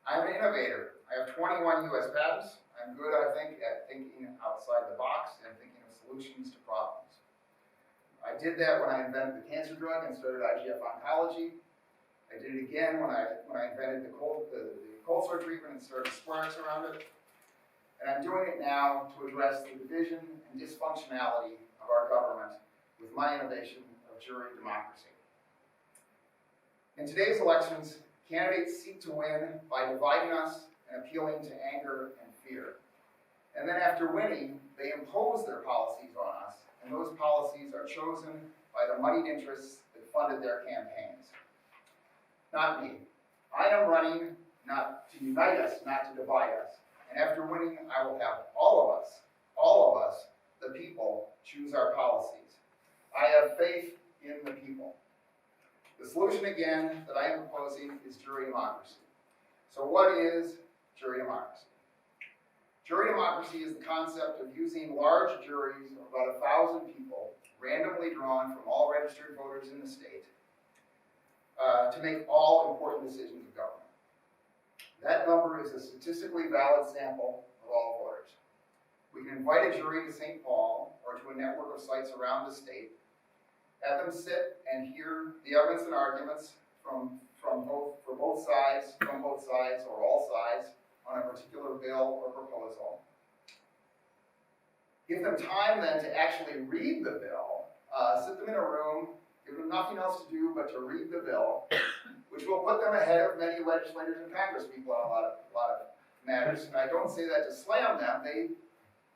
I'm an innovator. I have 21 US patents. I'm good, I think, at thinking outside the box and thinking of solutions to problems. I did that when I invented the cancer drug and started IGF oncology. I did it again when I invented the cold sore treatment and started Squarex around it. And I'm doing it now to address the division and dysfunctionality of our government with my innovation of jury democracy. In today's elections, candidates seek to win by dividing us and appealing to anger and fear. And then after winning, they impose their policies on us, and those policies are chosen by the moneyed interests that funded their campaigns. Not me. I am running not to unite us, not to divide us. And after winning, I will have all of us, the people, choose our policies. I have faith in the people. The solution, again, that I am proposing is jury democracy. So what is jury democracy? Jury democracy is the concept of using large juries of about 1,000 people, randomly drawn from all registered voters in the state, to make all important decisions of government. That number is a statistically valid sample of all voters. We can invite a jury to St. Paul or to a network of sites around the state, have them sit and hear the evidence and arguments from both sides or all sides on a particular bill or proposal. Give them time then to actually read the bill, sit them in a room, give them nothing else to do but to read the bill, which will put them ahead of many legislators and congresspeople on a lot of matters. And I don't say that to slam them. They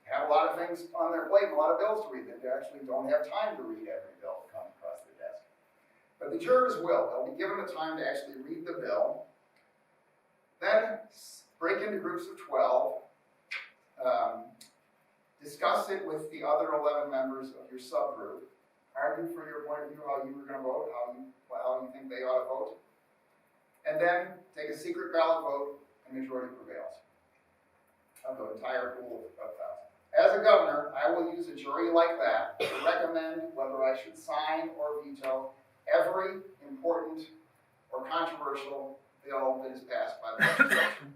have a lot of things on their plate, a lot of bills to read that they actually don't have time to read every bill that comes across their desk. But the jurors will. They'll be given the time to actually read the bill. Then break into groups of 12, discuss it with the other 11 members of your subgroup, argue for your point of view, how you were going to vote, how you think they ought to vote, and then take a secret ballot vote and majority prevails of the entire pool of 1,000. As a governor, I will use a jury like that to recommend whether I should sign or veto every important or controversial bill that is passed by the legislature.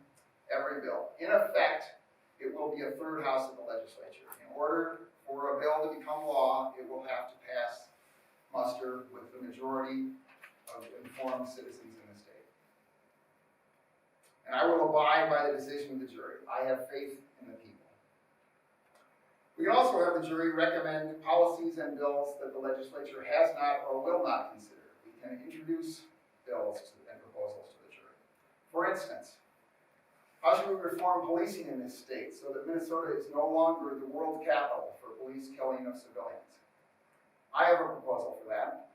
Every bill. In effect, it will be a third house of the legislature. In order for a bill to become law, it will have to pass muster with the majority of informed citizens in the state. And I will abide by the decision of the jury. I have faith in the people. We can also have the jury recommend policies and bills that the legislature has not or will not consider. We can introduce bills and proposals to the jury. For instance, how should we reform policing in this state so that Minnesota is no longer the world capital for police killing of civilians? I have a proposal for that.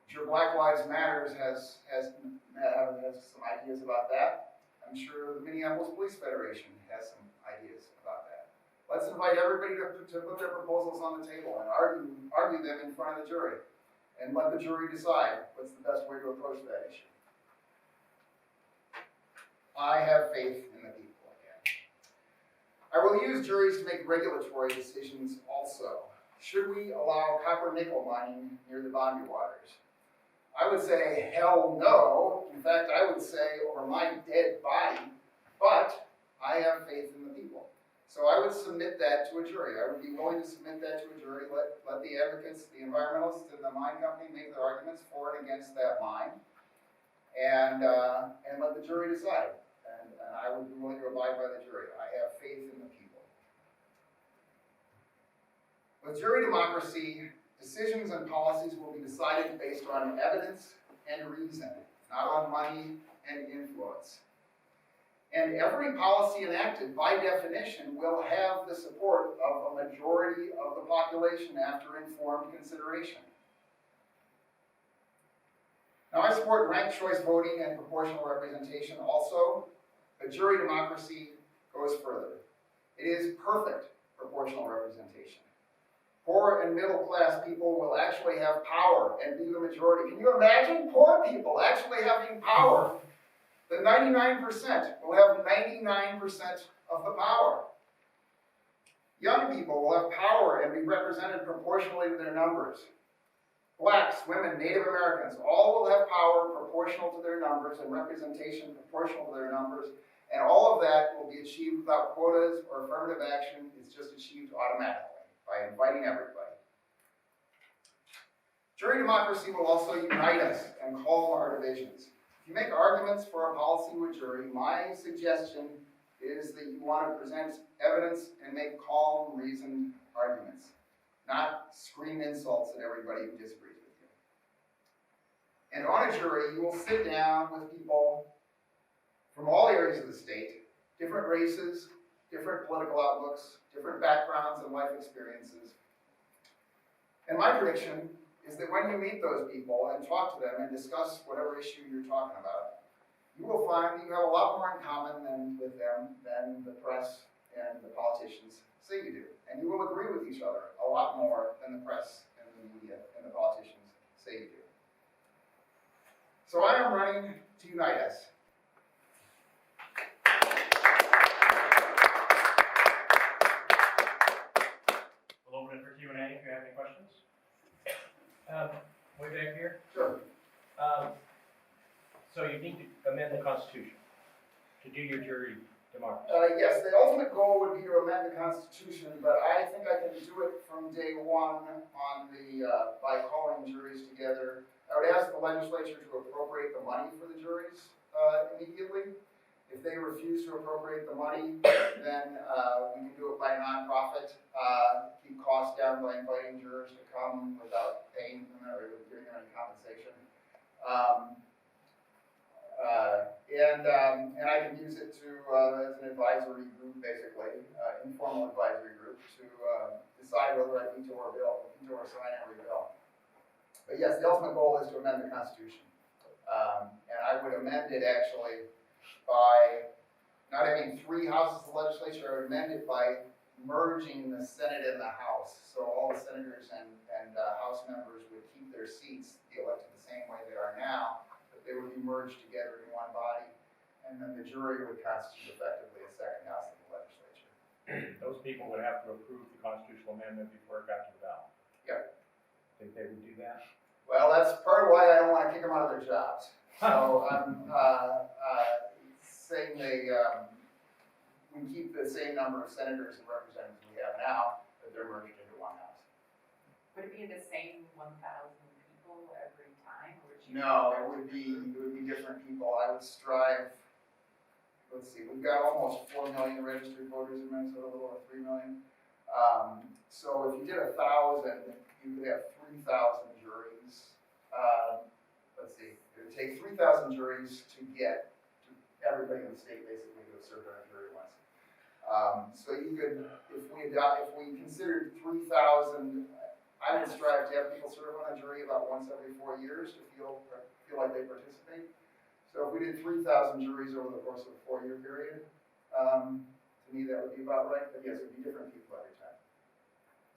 I'm sure Black Lives Matter has some ideas about that. I'm sure the Minneapolis Police Federation has some ideas about that. Let's invite everybody to put their proposals on the table and argue them in front of the jury, and let the jury decide what's the best way to approach that issue. I have faith in the people again. I will use juries to make regulatory decisions also. Should we allow copper nickel mining near the Boundary Waters? I would say hell no. In fact, I would say over my dead body, but I have faith in the people. So I would submit that to a jury. I would be willing to submit that to a jury, let the advocates, the environmentalists, and the mine company make their arguments for and against that mine, and let the jury decide. And I would be willing to abide by the jury. I have faith in the people. With jury democracy, decisions and policies will be decided based on evidence and reason, not on money and influence. And every policy enacted, by definition, will have the support of a majority of the population after informed consideration. Now, I support ranked choice voting and proportional representation also, but jury democracy goes further. It is perfect proportional representation. Poor and middle class people will actually have power and be the majority. Can you imagine poor people actually having power? The 99% will have 99% of the power. Young people will have power and be represented proportionally to their numbers. Blacks, women, Native Americans, all will have power proportional to their numbers and representation proportional to their numbers, and all of that will be achieved without quotas or affirmative action. It's just achieved automatically by inviting everybody. Jury democracy will also unite us and calm our divisions. If you make arguments for a policy with jury, my suggestion is that you want to present evidence and make calm, reasoned arguments, not scream insults at everybody who disagrees with you. And on a jury, you will sit down with people from all areas of the state, different races, different political outlooks, different backgrounds and life experiences. And my prediction is that when you meet those people and talk to them and discuss whatever issue you're talking about, you will find that you have a lot more in common with them than the press and the politicians say you do. And you will agree with each other a lot more than the press and the media and the politicians say you do. So I am running to unite us. We'll open it for Q&A if you have any questions. Way back here. Sure. So you need to amend the Constitution to do your jury democracy. Yes, the ultimate goal would be to amend the Constitution, but I think I can do it from day one on by calling juries together. I would ask the legislature to appropriate the money for the juries immediately. If they refuse to appropriate the money, then we can do it by nonprofit, keep costs down by inviting jurors to come without paying them or giving them any compensation. And I can use it to as an advisory group, basically, informal advisory group, to decide whether I veto or sign every bill. But yes, the ultimate goal is to amend the Constitution, and I would amend it actually by not having three houses of the legislature. I would amend it by merging the Senate and the House, so all the senators and House members would keep their seats, be elected the same way they are now. They would be merged together in one body, and then the jury would constitute effectively a second house of the legislature. Those people would have to approve the constitutional amendment before it got to the ballot. Yep. Think they would do that? Well, that's part of why I don't want to kick them out of their jobs. So I'm saying we keep the same number of senators and representatives we have now, but they're merged into one house. Would it be the same 1,000 people every time? Or would you No, it would be different people. I would strive. Let's see, we've got almost 4 million registered voters in Minnesota, a little over 3 million. So if you did 1,000, you could have 3,000 juries. Let's see, it would take 3,000 juries to get to everybody in the state basically to have served on a jury once. So you could, if we considered 3,000, I would strive to have people serve on a jury about once every 4 years to feel like they participate. So if we did 3,000 juries over the course of a 4-year period, to me that would be about right. But yes, it would be different people every time.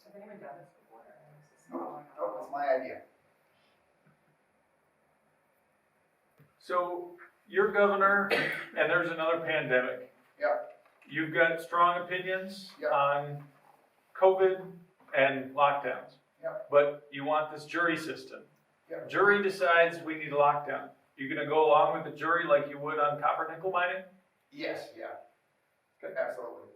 Has anyone done this before? Nope, that's my idea. So you're governor, and there's another pandemic. Yep. You've got strong opinions Yep. on COVID and lockdowns. Yep. But you want this jury system. Yep. Jury decides we need a lockdown. You're going to go along with the jury like you would on copper nickel mining? Yes, yeah. Okay. Absolutely.